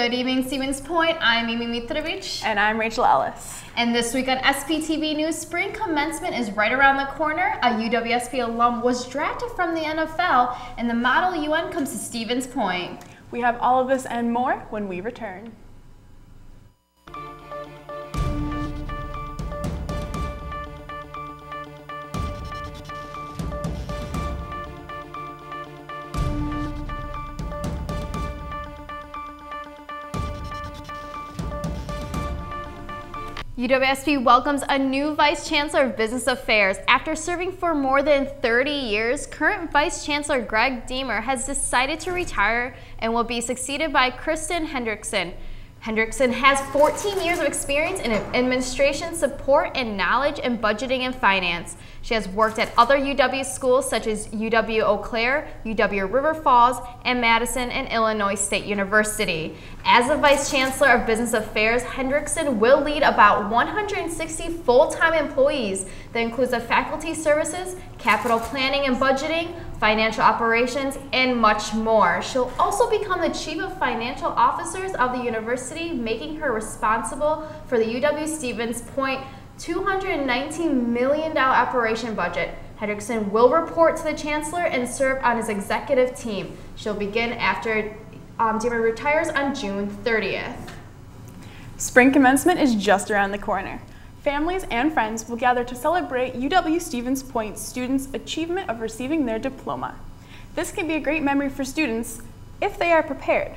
Good evening, Stevens Point. I'm Mitrovic. And I'm Rachael Ellis. And this week on SPTV News, spring commencement is right around the corner. A UWSP alum was drafted from the NFL, and the Model UN comes to Stevens Point. We have all of this and more when we return. UWSP welcomes a new Vice Chancellor of Business Affairs. After serving for more than 30 years, current Vice Chancellor Greg Deemer has decided to retire and will be succeeded by Kristen Hendrickson. Hendrickson has 14 years of experience in administration, support, and knowledge in budgeting and finance. She has worked at other UW schools such as UW Eau Claire, UW River Falls, and Madison and Illinois State University. As the Vice Chancellor of Business Affairs, Hendrickson will lead about 160 full-time employees that includes the faculty services, capital planning and budgeting, financial operations, and much more. She'll also become the Chief of Financial Officers of the university, making her responsible for the UW Stevens Point $219 million operation budget. Hendrickson will report to the Chancellor and serve on his executive team. She'll begin after Deemer retires on June 30th. Spring commencement is just around the corner. Families and friends will gather to celebrate UW Stevens Point students' achievement of receiving their diploma. This can be a great memory for students if they are prepared.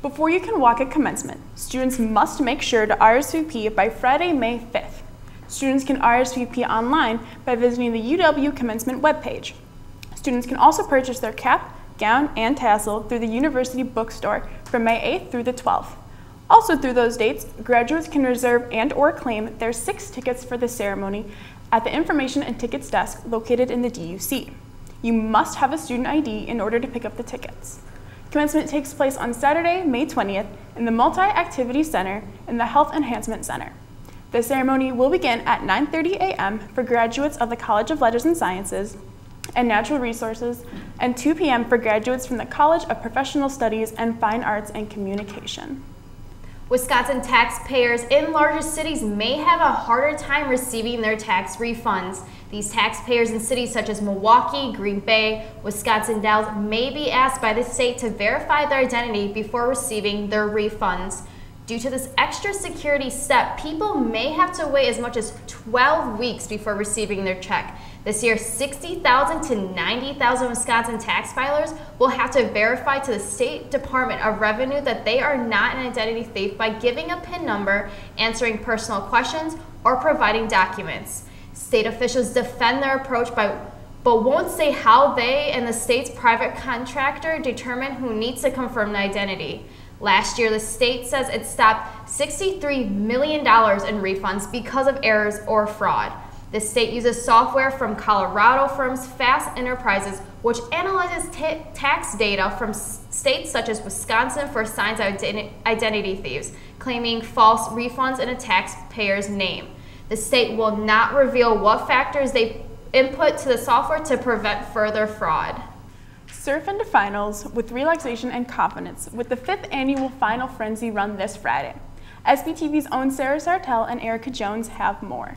Before you can walk at commencement, students must make sure to RSVP by Friday, May 5th. Students can RSVP online by visiting the UW Commencement webpage. Students can also purchase their cap, gown, and tassel through the University Bookstore from May 8th through the 12th. Also through those dates, graduates can reserve and/or claim their 6 tickets for the ceremony at the Information and Tickets Desk located in the DUC. You must have a student ID in order to pick up the tickets. Commencement takes place on Saturday, May 20th in the Multi-Activity Center and the Health Enhancement Center. The ceremony will begin at 9:30 a.m. for graduates of the College of Letters and Sciences and Natural Resources, and 2 p.m. for graduates from the College of Professional Studies and Fine Arts and Communication. Wisconsin taxpayers in larger cities may have a harder time receiving their tax refunds. These taxpayers in cities such as Milwaukee, Green Bay, Wisconsin Dells may be asked by the state to verify their identity before receiving their refunds. Due to this extra security step, people may have to wait as much as 12 weeks before receiving their check. This year, 60,000 to 90,000 Wisconsin tax filers will have to verify to the State Department of Revenue that they are not an identity thief by giving a PIN number, answering personal questions, or providing documents. State officials defend their approach but won't say how they and the state's private contractor determine who needs to confirm the identity. Last year, the state says it stopped $63 million in refunds because of errors or fraud. The state uses software from Colorado firms Fast Enterprises, which analyzes tax data from states such as Wisconsin for signs of identity thieves, claiming false refunds in a taxpayer's name. The state will not reveal what factors they input to the software to prevent further fraud. Surf into finals with relaxation and confidence with the 5th annual Final Frenzy run this Friday. SPTV's own Sartell and Erika Jones have more.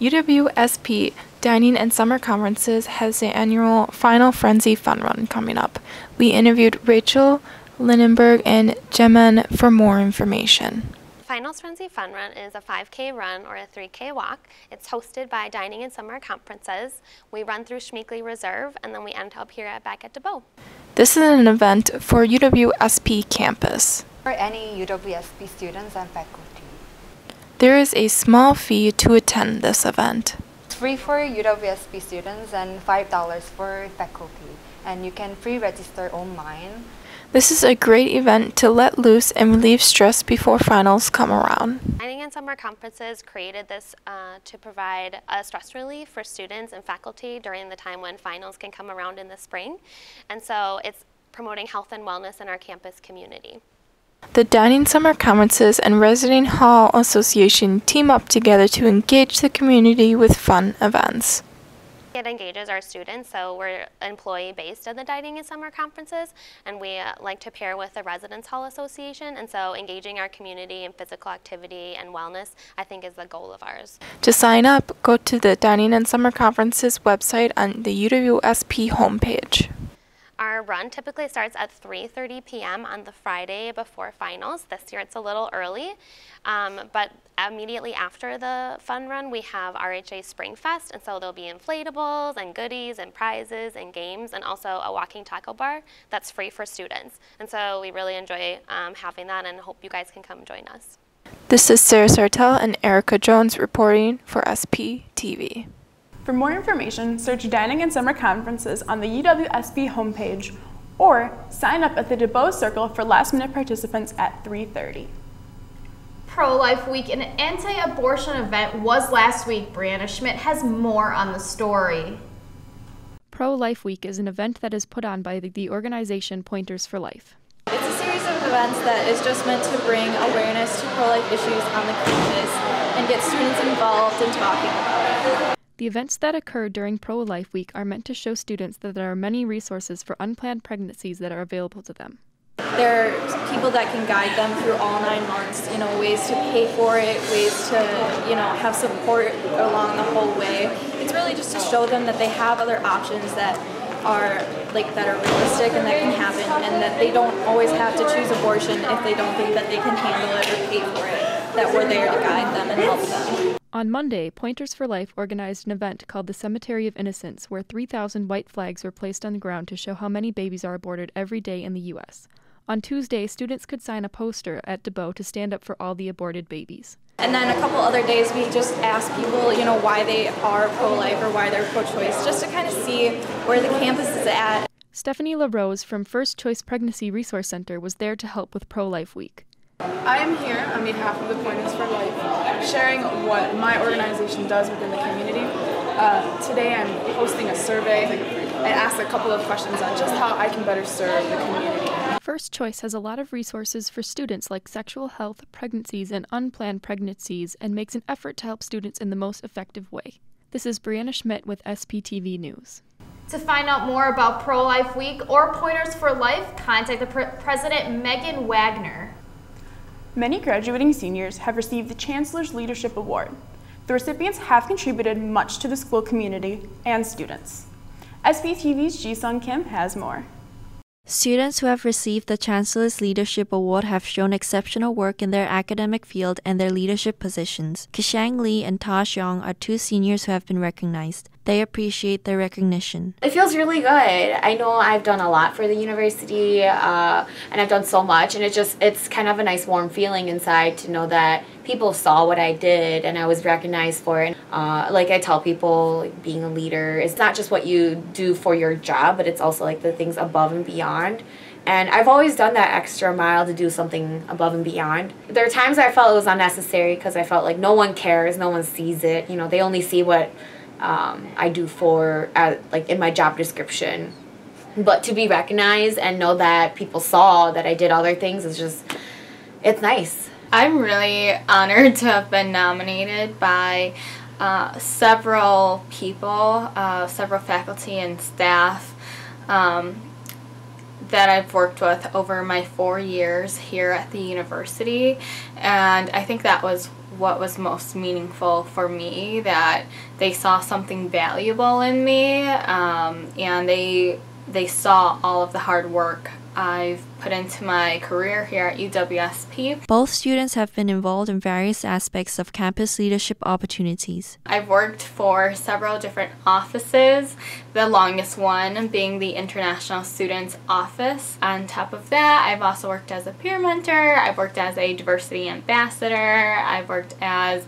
UWSP Dining and Summer Conferences has the annual Final Frenzy Fun Run coming up. We interviewed Rachael, Lindenberg, and Jemen for more information. Finals Frenzy Fun Run is a 5K run or a 3K walk. It's hosted by Dining and Summer Conferences. We run through Schmitt Reserve and then we end up here back at DeBow. This is an event for UWSP campus. For any UWSP students and faculty. There is a small fee to attend this event. It's free for UWSP students and $5 for faculty, and you can pre-register online. This is a great event to let loose and relieve stress before finals come around. Dining and Summer Conferences created this to provide a stress relief for students and faculty during the time when finals can come around in the spring. And so it's promoting health and wellness in our campus community. The Dining Summer Conferences and Resident Hall Association team up together to engage the community with fun events. It engages our students, so we're employee-based at the Dining and Summer Conferences, and we like to pair with the Residence Hall Association, and so engaging our community in physical activity and wellness, I think, is the goal of ours. To sign up, go to the Dining and Summer Conferences website on the UWSP homepage. Our run typically starts at 3:30 p.m. on the Friday before finals. This year it's a little early, but immediately after the fun run we have RHA Spring Fest, and so there'll be inflatables and goodies and prizes and games, and also a walking taco bar that's free for students. And so we really enjoy having that, and hope you guys can come join us. This is Sarah Sartell and Erika Jones reporting for SPTV. For more information, search Dining and Summer Conferences on the UWSP homepage, or sign up at the DeBow Circle for last-minute participants at 3:30. Pro-Life Week, an anti-abortion event, was last week. Breanna Schmitt has more on the story. Pro-Life Week is an event that is put on by the organization Pointers for Life. It's a series of events that is just meant to bring awareness to pro-life issues on the campus and get students involved in talking about it. The events that occur during Pro-Life Week are meant to show students that there are many resources for unplanned pregnancies that are available to them. There are people that can guide them through all 9 months, ways to pay for it, ways to, have support along the whole way. It's really just to show them that they have other options that are realistic and that can happen, and that they don't always have to choose abortion if they don't think that they can handle it or pay for it, that we're there to guide them and help them. On Monday, Pointers for Life organized an event called the Cemetery of Innocence, where 3,000 white flags were placed on the ground to show how many babies are aborted every day in the U.S. On Tuesday, students could sign a poster at DeBow to stand up for all the aborted babies. And then a couple other days we just ask people, why they are pro-life or why they're pro-choice, just to kind of see where the campus is at. Stephanie LaRose from First Choice Pregnancy Resource Center was there to help with Pro-Life Week. I am here on behalf of the Pointers for Life, sharing what my organization does within the community. Today I'm hosting a survey. I asked a couple of questions on just how I can better serve the community. First Choice has a lot of resources for students like sexual health, pregnancies, and unplanned pregnancies, and makes an effort to help students in the most effective way. This is Breanna Schmitt with SPTV News. To find out more about Pro-Life Week or Pointers for Life, contact the President Megan Wagner. Many graduating seniors have received the Chancellor's Leadership Award. The recipients have contributed much to the school community and students. SPTV's Ji-Sung Kim has more. Students who have received the Chancellor's Leadership Award have shown exceptional work in their academic field and their leadership positions. Kishang Lee and Ta Xiong are 2 seniors who have been recognized. They appreciate their recognition. It feels really good. I know I've done a lot for the university, and I've done so much, and it's kind of a nice warm feeling inside to know that people saw what I did and I was recognized for it. Like I tell people, being a leader, it's not just what you do for your job, but it's also the things above and beyond. And I've always done that extra mile to do something above and beyond. There are times I felt it was unnecessary because I felt like no one cares, no one sees it. They only see what I do in my job description. But to be recognized and know that people saw that I did other things it's nice. I'm really honored to have been nominated by several people, several faculty and staff that I've worked with over my 4 years here at the university, and I think that was what was most meaningful for me, that they saw something valuable in me, and they saw all of the hard work I've put into my career here at UWSP. Both students have been involved in various aspects of campus leadership opportunities. I've worked for several different offices, the longest one being the International Students Office. On top of that, I've also worked as a peer mentor, I've worked as a diversity ambassador, I've worked as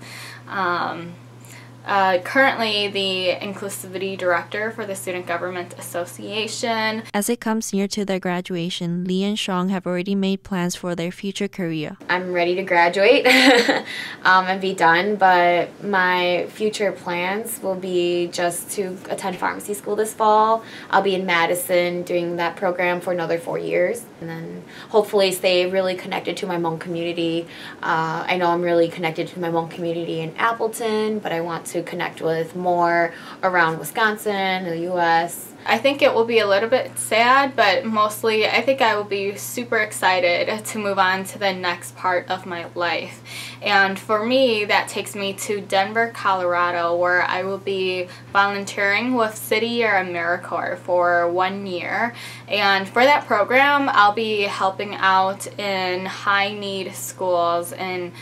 currently the Inclusivity Director for the Student Government Association. As it comes near to their graduation, Lee and Xiong have already made plans for their future career. I'm ready to graduate and be done, but my future plans will be just to attend pharmacy school this fall. I'll be in Madison doing that program for another 4 years, and then hopefully stay really connected to my Hmong community. I know I'm really connected to my Hmong community in Appleton, but I want to to connect with more around Wisconsin, the U.S.? I think it will be a little bit sad, but mostly I think I will be super excited to move on to the next part of my life. And for me, that takes me to Denver, Colorado, where I will be volunteering with City or AmeriCorps for 1 year. And for that program, I'll be helping out in high-need schools in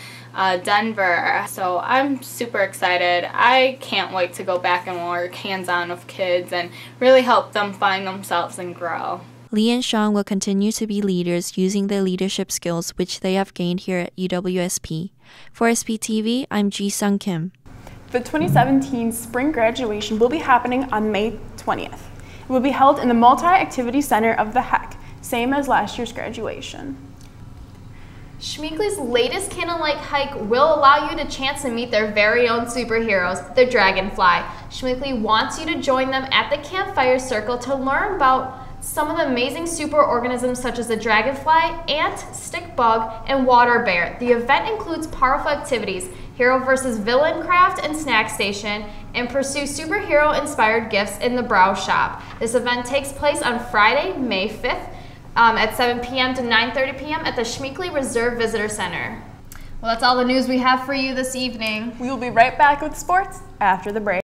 Denver. So I'm super excited. I can't wait to go back and work hands-on with kids and really help them find themselves and grow. Lee and Sean will continue to be leaders using their leadership skills which they have gained here at UWSP. For SPTV, I'm Ji-Sung Kim. The 2017 spring graduation will be happening on May 20th. It will be held in the Multi-Activity Center of the HEC, same as last year's graduation. Schmitt's latest candlelight hike will allow you the chance to meet their very own superheroes, the Dragonfly. Schmitt wants you to join them at the campfire circle to learn about some of the amazing superorganisms such as the dragonfly, ant, stick bug, and water bear. The event includes powerful activities, hero versus villain craft and snack station, and pursue superhero-inspired gifts in the Brow Shop. This event takes place on Friday, May 5th, at 7 p.m. to 9:30 p.m. at the Schmitt Reserve Visitor Center. Well, that's all the news we have for you this evening. We will be right back with sports after the break.